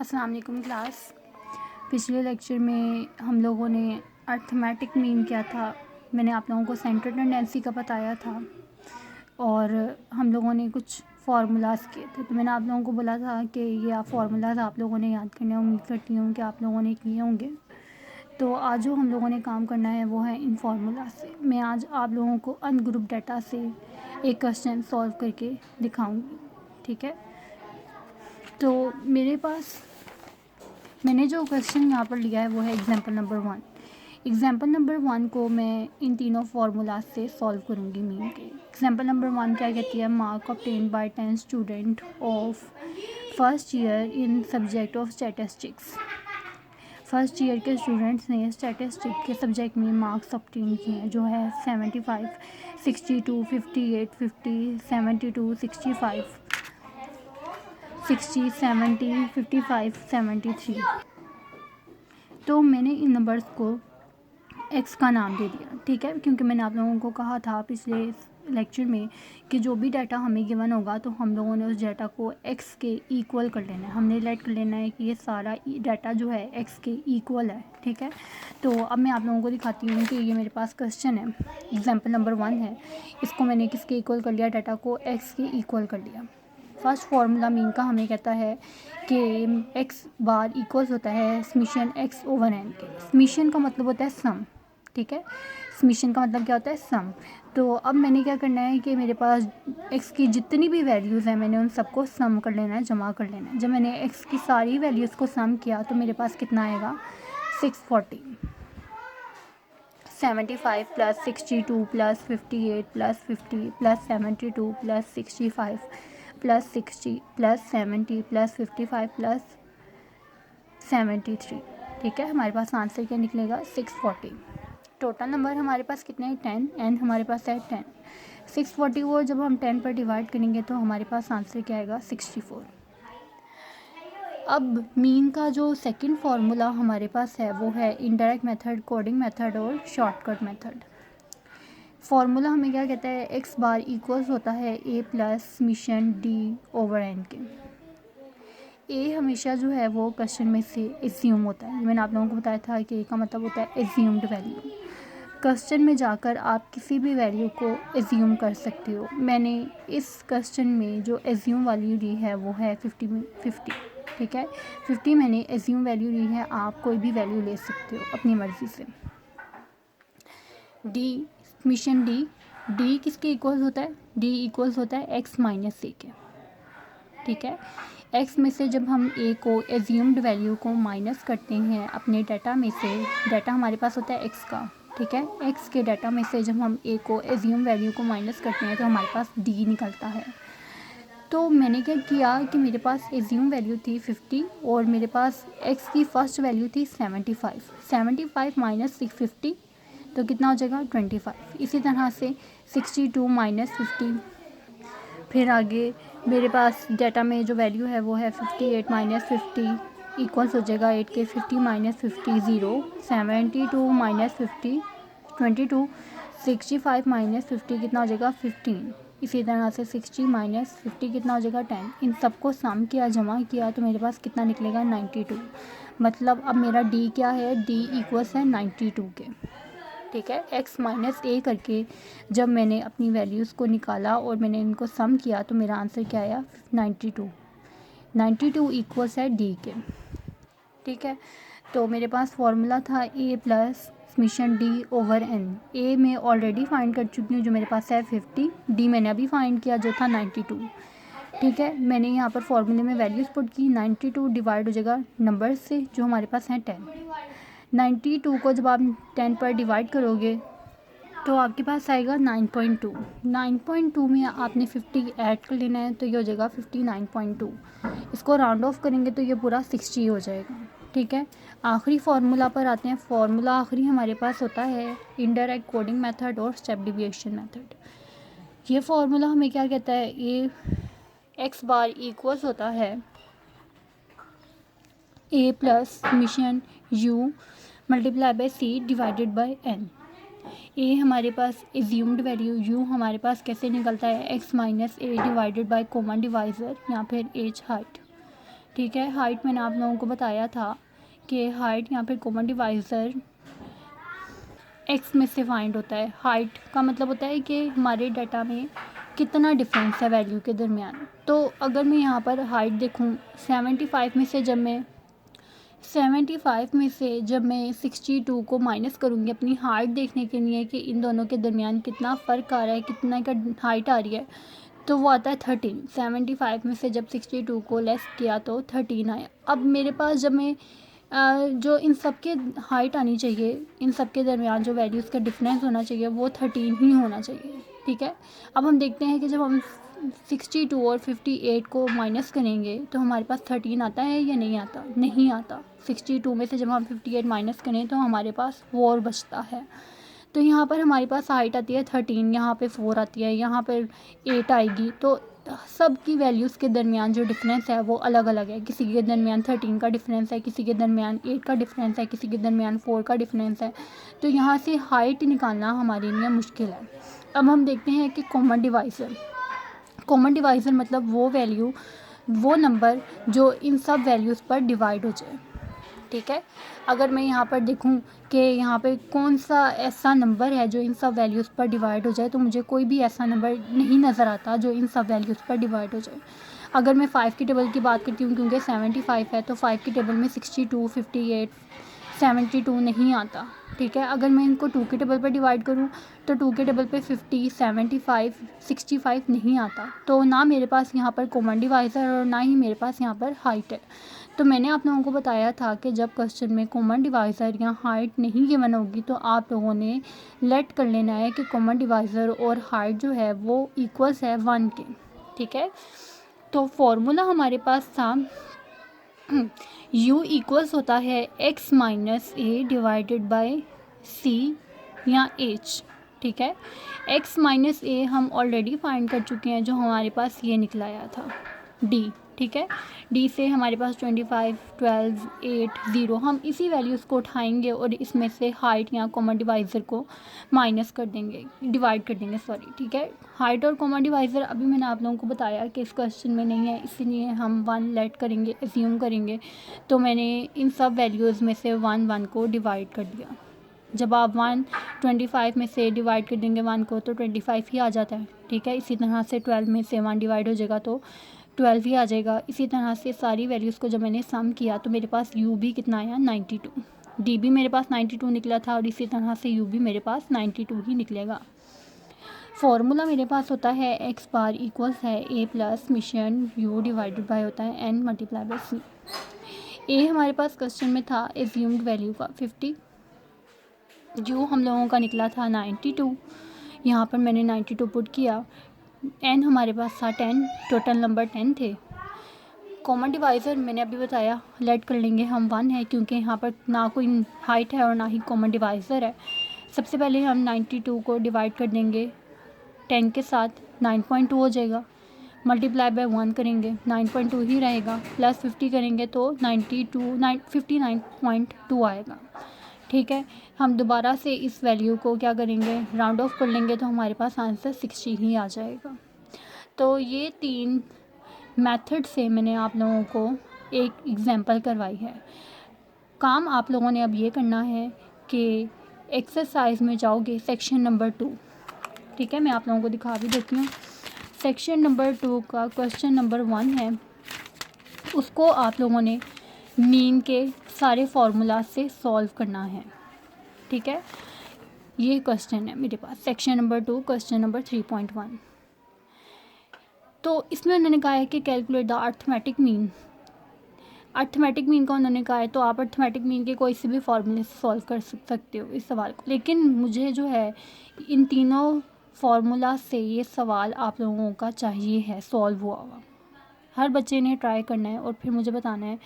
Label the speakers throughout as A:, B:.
A: अस्सलाम वालेकुम क्लास। पिछले लेक्चर में हम लोगों ने अर्थमेटिक मीन क्या था, मैंने आप लोगों को सेंटर टेंडेंसी का बताया था और हम लोगों ने कुछ फार्मूलाज किए थे। तो मैंने आप लोगों को बोला था कि ये आप फार्मूलाज आप लोगों ने याद करने, उम्मीद करती हूँ कि आप लोगों ने किए होंगे। तो आज जो हम लोगों ने काम करना है वो है इन फार्मूला से। मैं आज आप लोगों को अनग्रुप डाटा से एक क्वेश्चन सॉल्व करके दिखाऊंगी, ठीक है। तो मेरे पास मैंने जो क्वेश्चन यहाँ पर लिया है वो है एग्जाम्पल नंबर 1। एग्जाम्पल नंबर 1 को मैं इन तीनों फार्मूला से सॉल्व करूँगी मीन के। एग्जाम्पल नंबर 1 क्या कहती है, mark obtain bye 10 student of first year in subject of statistics. First year के स्टूडेंट्स ने स्टैटिस्टिक के सब्जेक्ट में मार्क्स ऑब्टेन किए हैं, जो है 75, 62, 58, 50, 72, 65, 60, 70, 55, 73। तो मैंने इन नंबर्स को एक्स का नाम दे दिया, ठीक है, क्योंकि मैंने आप लोगों को कहा था पिछले लेक्चर में कि जो भी डाटा हमें गिवन होगा तो हम लोगों ने उस डाटा को एक्स के इक्वल कर लेना है। हमने लेट कर लेना है कि ये सारा डाटा जो है एक्स के इक्वल है, ठीक है। तो अब मैं आप लोगों को दिखाती हूँ कि ये मेरे पास क्वेश्चन है, एग्जाम्पल नंबर 1 है। इसको मैंने किसके इक्वल कर लिया, डाटा को एक्स के इक्वल कर लिया। फर्स्ट फार्मूला मीन का हमें कहता है कि एक्स बार इक्वल्स होता है समीशन एक्स ओवर एन के। समीशन का मतलब होता है सम, ठीक है। समीशन का मतलब क्या होता है, सम। तो अब मैंने क्या करना है कि मेरे पास एक्स की जितनी भी वैल्यूज़ हैं मैंने उन सबको सम कर लेना है, जमा कर लेना है। जब मैंने एक्स की सारी वैल्यूज़ को सम किया तो मेरे पास कितना आएगा, 640, 75 plus 62 plus 58 plus 50 plus 72 plus 65 plus 60 plus 70 plus 55 plus 73, ठीक है। हमारे पास आंसर क्या निकलेगा, 640। टोटल नंबर हमारे पास कितने हैं, 10, एन हमारे पास है 10। 640 को जब हम 10 पर डिवाइड करेंगे तो हमारे पास आंसर क्या आएगा, 64। अब मीन का जो सेकंड फार्मूला हमारे पास है वो है इनडायरेक्ट मेथड, कोडिंग मेथड और शॉर्टकट मेथड। फार्मूला हमें क्या कहता है, एक्स बार इक्वल्स होता है A plus summation D over N के। ए हमेशा जो है वो क्वेश्चन में से एज्यूम होता है। मैंने आप लोगों को बताया था कि ए का मतलब होता है एज्यूम्ड वैल्यू। क्वेश्चन में जाकर आप किसी भी वैल्यू को एज्यूम कर सकते हो। मैंने इस क्वेश्चन में जो एज्यूम वैल्यू ली है वो है 50, ठीक है। 50 मैंने एज्यूम वैल्यू ली है, आप कोई भी वैल्यू ले सकते हो अपनी मर्ज़ी से। डी समीशन डी किसके इक्वल्स होता है, डी इक्वल्स होता है एक्स माइनस ए के, ठीक है। एक्स में से जब हम ए को एज्यूम्ड वैल्यू को माइनस करते हैं अपने डाटा में से, डाटा हमारे पास होता है एक्स का, ठीक है। एक्स के डाटा में से जब हम ए को एज्यूम वैल्यू को माइनस करते हैं तो हमारे पास डी निकलता है। तो मैंने क्या किया कि मेरे पास एज्यूम वैल्यू थी 50 और मेरे पास एक्स की फ़र्स्ट वैल्यू थी 75। 75 माइनस 650 तो कितना हो जाएगा, 25। इसी तरह से 62 माइनस 50, फिर आगे मेरे पास डाटा में जो वैल्यू है वो है 58 माइनस 50 इक्वल्स हो जाएगा 8 के। 50 माइनस 50 ज़ीरो, 72 माइनस 50 22, 65 माइनस 50 कितना हो जाएगा, 15। इसी तरह से 60 माइनस 50 कितना हो जाएगा, 10। इन सबको सम किया, जमा किया तो मेरे पास कितना निकलेगा, 92। मतलब अब मेरा डी क्या है, डी इक्वल्स है 92 के, ठीक है। एक्स माइनस ए करके जब मैंने अपनी वैल्यूज़ को निकाला और मैंने इनको सम किया तो मेरा आंसर क्या आया, 92। 92 इक्वल्स है डी के, ठीक है। तो मेरे पास फार्मूला था A plus summation D over N. A मैं ऑलरेडी फाइंड कर चुकी हूँ जो मेरे पास है 50, डी मैंने अभी फाइंड किया जो था 92, ठीक है। मैंने यहाँ पर फार्मूले में वैल्यूज़ पुट की, 92 डिवाइड हो जाएगा नंबर से जो हमारे पास हैं 10। 92 को जब आप 10 पर डिवाइड करोगे तो आपके पास आएगा 9.2। 9.2 में आपने 50 ऐड कर लेना है तो ये हो जाएगा 59.2। इसको राउंड ऑफ करेंगे तो ये पूरा 60 हो जाएगा, ठीक है। आखिरी फार्मूला पर आते हैं। फार्मूला आखिरी हमारे पास होता है इनडायरेक्ट कोडिंग मेथड और स्टेप डिविएशन मेथड। ये फार्मूला हमें क्या कहता है, ये एक्स बार इक्वल्स होता है A plus summation U multiply by C divided by N. A हमारे पास एज्यूम्ड वैल्यू, यू हमारे पास कैसे निकलता है, x minus A divided by common divisor या फिर एज हाइट, ठीक है। हाइट मैंने आप लोगों को बताया था कि हाइट यहाँ पे कॉमन डिवाइज़र एक्स में से फाइंड होता है। हाइट का मतलब होता है कि हमारे डाटा में कितना डिफरेंस है वैल्यू के दरमियान। तो अगर मैं यहाँ पर हाइट देखूँ 75 में से जब मैं 62 को माइनस करूँगी अपनी हाइट देखने के लिए कि इन दोनों के दरमियान कितना फ़र्क आ रहा है, कितना का हाइट आ रही है, तो वो आता है 13। 75 में से जब 62 को लेस किया तो 13 आया। अब मेरे पास जब मैं जो इन सब के हाइट आनी चाहिए, इन सब के दरमियान जो वैल्यूज़ का डिफरेंस होना चाहिए वो 13 ही होना चाहिए। ठीक है। अब हम देखते हैं कि जब हम 62 और 58 को माइनस करेंगे तो हमारे पास 13 आता है या नहीं आता? नहीं आता। 62 में से जब हम 58 माइनस करें तो हमारे पास 4 बचता है। तो यहाँ पर हमारे पास हाइट आती है 13, यहाँ पे 4 आती है, यहाँ पर 8 आएगी। तो सब की वैल्यूज़ के दरमियान जो डिफरेंस है वो अलग अलग है। किसी के दरमियान 13 का डिफरेंस है, किसी के दरमियान 8 का डिफरेंस है, किसी के दरमियान 4 का डिफरेंस है। तो यहाँ से हाइट निकालना हमारे लिए मुश्किल है। अब हम देखते हैं कि कॉमन डिवाइज़र मतलब वो नंबर जो इन सब वैल्यूज़ पर डिवाइड हो जाए। ठीक है। अगर मैं यहाँ पर देखूँ कि यहाँ पे कौन सा ऐसा नंबर है जो इन सब वैल्यूज़ पर डिवाइड हो जाए, तो मुझे कोई भी ऐसा नंबर नहीं नज़र आता जो इन सब वैल्यूज़ पर डिवाइड हो जाए। अगर मैं 5 की टेबल की बात करती हूँ, क्योंकि 75 है तो 5 की टेबल में 62, 58, 72 नहीं आता। ठीक है। अगर मैं इनको 2 की टेबल पर डिवाइड करूँ तो 2 के टेबल पे 50, 75, 65 नहीं आता। तो ना मेरे पास यहाँ पर कॉमन डिवाइज़र और ना ही मेरे पास यहाँ पर हाइट है। तो मैंने आप लोगों को बताया था कि जब क्वेश्चन में कॉमन डिवाइज़र या हाइट नहीं गिवन होगी तो आप लोगों ने लेट कर लेना है कि कॉमन डिवाइज़र और हाइट जो है वो इक्वल्स है 1 के। ठीक है। तो फॉर्मूला हमारे पास था u इक्वल्स होता है x minus A divided by c या h। ठीक है। x माइनस ए हम ऑलरेडी फाइंड कर चुके हैं, जो हमारे पास ये निकला आया था d। ठीक है। d से हमारे पास 25, 12, 8, 0 हम इसी वैल्यूज़ को उठाएंगे और इसमें से हाइट या कॉमन डिवाइज़र को डिवाइड कर देंगे सॉरी। ठीक है। हाइट और कॉमन डिवाइज़र अभी मैंने आप लोगों को बताया कि इस क्वेश्चन में नहीं है, इसीलिए हम 1 लेट करेंगे, एज्यूम करेंगे। तो मैंने इन सब वैल्यूज़ में से 1 को डिवाइड कर दिया। जब आप 25 में से डिवाइड कर देंगे 1 को तो 25 ही आ जाता है। ठीक है। इसी तरह से 12 में से 1 डिवाइड हो जाएगा तो 12 ही आ जाएगा। इसी तरह से सारी वैल्यूज़ को जब मैंने सम किया तो मेरे पास u भी कितना आया 92, d भी मेरे पास 92 निकला था और इसी तरह से u भी मेरे पास 92 ही निकलेगा। फॉर्मूला मेरे पास होता है x बार इक्वल्स है a plus mission u divided by होता है n multiply by c। a हमारे पास क्वेश्चन में था एज्यूम्ड वैल्यू का 50, जो हम लोगों का निकला था 92। यहाँ पर मैंने 92 पुट किया। n हमारे पास था 10, टोटल नंबर 10 थे। कॉमन डिवाइज़र मैंने अभी बताया लेट कर लेंगे हम 1 है, क्योंकि यहाँ पर ना कोई हाइट है और ना ही कॉमन डिवाइज़र है। सबसे पहले हम 92 को डिवाइड कर देंगे 10 के साथ, 9.2 हो जाएगा। मल्टीप्लाई बाय 1 करेंगे 9.2 ही रहेगा, प्लस 50 करेंगे तो 59.2 आएगा। ठीक है। हम दोबारा से इस वैल्यू को क्या करेंगे, राउंड ऑफ कर लेंगे तो हमारे पास आंसर 60 ही आ जाएगा। तो ये 3 मेथड से मैंने आप लोगों को एक एग्जांपल करवाई है। काम आप लोगों ने अब ये करना है कि एक्सरसाइज में जाओगे सेक्शन नंबर 2। ठीक है। मैं आप लोगों को दिखा भी देती हूँ। सेक्शन नंबर 2 का क्वेश्चन नंबर 1 है, उसको आप लोगों ने मीन के सारे फार्मूला से सॉल्व करना है। ठीक है। ये क्वेश्चन है मेरे पास सेक्शन नंबर 2 क्वेश्चन नंबर 3.1। तो इसमें उन्होंने कहा है कि calculate the arithmetic mean. Arithmetic mean का उन्होंने कहा है, तो आप अर्थमेटिक मीन के कोई से भी फार्मूले से सॉल्व कर सकते हो इस सवाल को। लेकिन मुझे जो है इन तीनों फार्मूला से ये सवाल आप लोगों का चाहिए है सॉल्व हुआ। हर बच्चे ने ट्राई करना है और फिर मुझे बताना है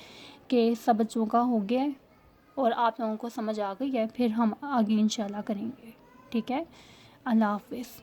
A: कि सब बच्चों का हो गया है और आप लोगों को समझ आ गई है, फिर हम आगे इंशाल्लाह करेंगे। ठीक है। अल्लाह हाफ़िज़।